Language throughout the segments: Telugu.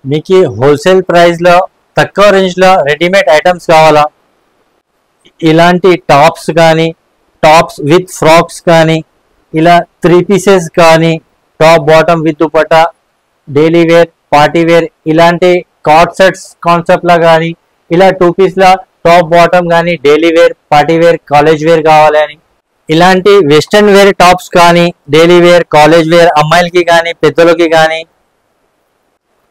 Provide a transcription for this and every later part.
మీకు హోల్సేల్ ప్రైస్లో తక్కువ రేంజ్లో రెడీమేడ్ ఐటమ్స్ కావాలా? ఇలాంటి టాప్స్ కానీ, టాప్స్ విత్ ఫ్రాక్స్ కానీ, ఇలా 3 పీసెస్ కానీ, top bottom with dupatta, daily wear, party wear, ఇలాంటి కార్డ్ సెట్స్ కాన్సెప్ట్లా కానీ, ఇలా 2 పీస్ల టాప్ బాటమ్ కానీ, daily wear, party wear, college wear కావాలని, ఇలాంటి వెస్టర్న్ వేర్ టాప్స్ కానీ, డైలీ వేర్, కాలేజ్ వేర్, అమ్మాయిలకి కానీ పెద్దలకి కానీ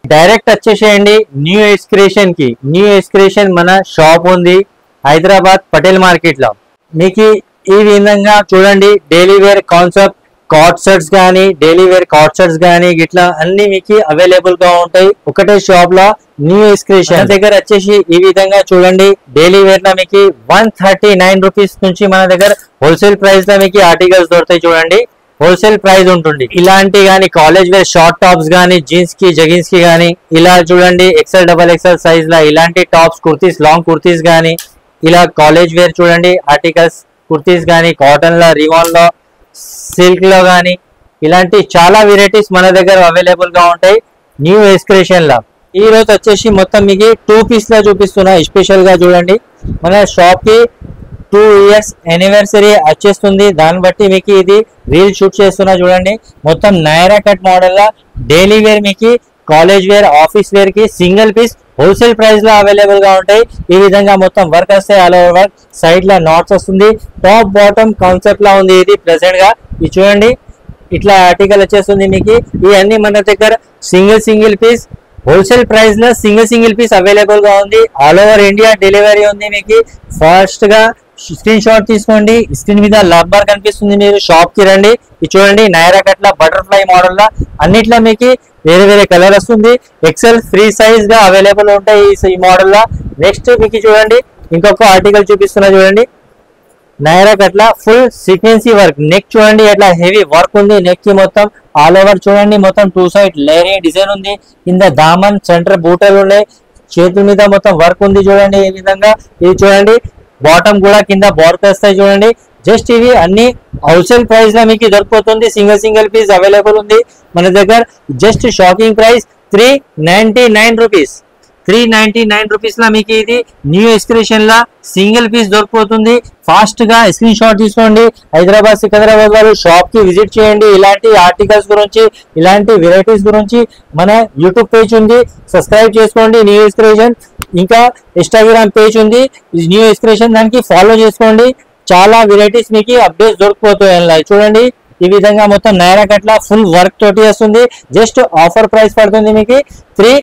డైరెక్ట్ వచ్చేసేయండి న్యూ ఎక్స్క్రియేషన్ కి. న్యూ ఎక్స్క్రియేషన్ మన షాప్ ఉంది హైదరాబాద్ పటేల్ మార్కెట్ లో. మీకు ఈ విధంగా చూడండి daily wear concept coord sets కానీ, డైలీ వేర్ కార్డ్ సెట్స్ కానీ ఇట్లా అన్ని మీకు అవైలబుల్ గా ఉంటాయి ఒకటే షాప్ లో. న్యూ ఎక్స్క్రియేషన్ దగ్గర వచ్చేసి ఈ విధంగా చూడండి డైలీ వేర్ లో మీకు 139 రూపీస్ నుంచి మన దగ్గర హోల్సేల్ ప్రైస్ లో మీకు ఆర్టికల్స్ దొరుకుతాయి. చూడండి హోల్సేల్ ప్రైస్ ఉంటుంది. ఇలాంటి కానీ కాలేజ్ వేర్ షార్ట్ టాప్స్ కానీ, జీన్స్ కి జగిన్స్ కి కానీ, ఇలా చూడండి XL XXL సైజ్ లా ఇలాంటి టాప్స్, కుర్తీస్, లాంగ్ కుర్తీస్ కానీ, ఇలా కాలేజ్ వేర్ చూడండి ఆర్టికల్స్ కుర్తీస్ కానీ, కాటన్ లో, రివాన్ లో, సిల్క్ లో కానీ ఇలాంటి చాలా వెరైటీస్ మన దగ్గర అవైలబుల్ గా ఉంటాయి న్యూ ఎక్స్క్రియేషన్ లో. ఈ రోజు వచ్చేసి మొత్తం మీకు 2 పీస్ లా చూపిస్తున్నా. స్పెషల్ గా చూడండి మన షాప్ కి 2 ఇయర్స్ యానివర్సరీ వచ్చేస్తుంది. దాన్ని బట్టి మీకు ఇది రీల్ షూట్ చేస్తున్నా. చూడండి మొత్తం నైరా కట్ మోడల్ లా డైలీ వేర్ మీకు కాలేజ్ వేర్, ఆఫీస్ వేర్ కి సింగిల్ పీస్ హోల్సేల్ ప్రైస్ లో అవైలబుల్ గా ఉంటాయి. ఈ విధంగా మొత్తం వర్క్ వస్తాయి. ఆల్ ఓవర్ వర్క్, సైడ్ లా నాట్స్ వస్తుంది. టాప్ బాటమ్ కాన్సెప్ట్ లా ఉంది ఇది ప్రెసెంట్ గా. ఇది చూడండి ఇట్లా ఆర్టికల్ వచ్చేస్తుంది మీకు. ఇవన్నీ మన దగ్గర సింగిల్ పీస్ హోల్సేల్ ప్రైస్ లో సింగిల్ పీస్ అవైలబుల్ గా ఉంది. ఆల్ ఓవర్ ఇండియా డెలివరీ ఉంది మీకు. ఫాస్ట్ గా స్క్రీన్ షాట్ తీసుకోండి. స్క్రీన్ మీద నంబర్ కనిపిస్తుంది, మీరు షాప్ కి రండి. ఇది చూడండి నైరా కట్ లా బటర్ఫ్లై మోడల్ లా అన్నిట్లో మీకు వేరే వేరే కలర్ వస్తుంది. ఎక్సెల్ ఫ్రీ సైజ్ గా అవైలబుల్ ఉంటాయి ఈ మోడల్ లా. నెక్స్ట్ మీకు చూడండి ఇంకొక ఆర్టికల్ చూపిస్తున్నా. చూడండి నైరా కట్ లా ఫుల్ సీక్వెన్సీ వర్క్. నెక్ చూడండి ఎట్లా హెవీ వర్క్ ఉంది నెక్ కి మొత్తం. ఆల్ ఓవర్ చూడండి మొత్తం 2 సైడ్ లేయరింగ్ డిజైన్ ఉంది. కింద దామన్ సెంటర్ బూటలు ఉన్నాయి. చేతుల మీద మొత్తం వర్క్ ఉంది చూడండి ఈ విధంగా. ఇది చూడండి బాటమ్ కూడా కింద బార్క్ వస్తాయి చూడండి. జస్ట్ ఇవి అన్ని హోల్సేల్ ప్రైస్ లో మీకు దొరికిపోతుంది. సింగిల్ పీస్ అవైలబుల్ ఉంది మన దగ్గర. Just shocking price 399 rupees. 399 rupees లా మీకు ఇది న్యూ ఎక్స్క్రియేషన్ లా సింగిల్ పీస్ దొరికిపోతుంది. ఫాస్ట్ గా స్క్రీన్ షాట్ తీసుకోండి. హైదరాబాద్ సికింద్రాబాద్ వాళ్ళు షాప్ కి విజిట్ చేయండి. ఇలాంటి ఆర్టికల్స్ గురించి, ఇలాంటి వెరైటీస్ గురించి మన యూట్యూబ్ పేజ్ ఉంది, సబ్స్క్రైబ్ చేసుకోండి న్యూ ఎక్స్క్రియేషన్. ఇంకా ఇన్స్టాగ్రామ్ పేజ్ ఉంది న్యూ ఎక్స్క్రియేషన్, దానికి ఫాలో చేసుకోండి. చాలా వెరైటీస్ మీకు అప్డేట్స్ దొరికిపోతాయి. చూడండి ఈ విధంగా మొత్తం నైరా కట్ లా ఫుల్ వర్క్ తోటి వస్తుంది. జస్ట్ ఆఫర్ ప్రైస్ పడుతుంది మీకు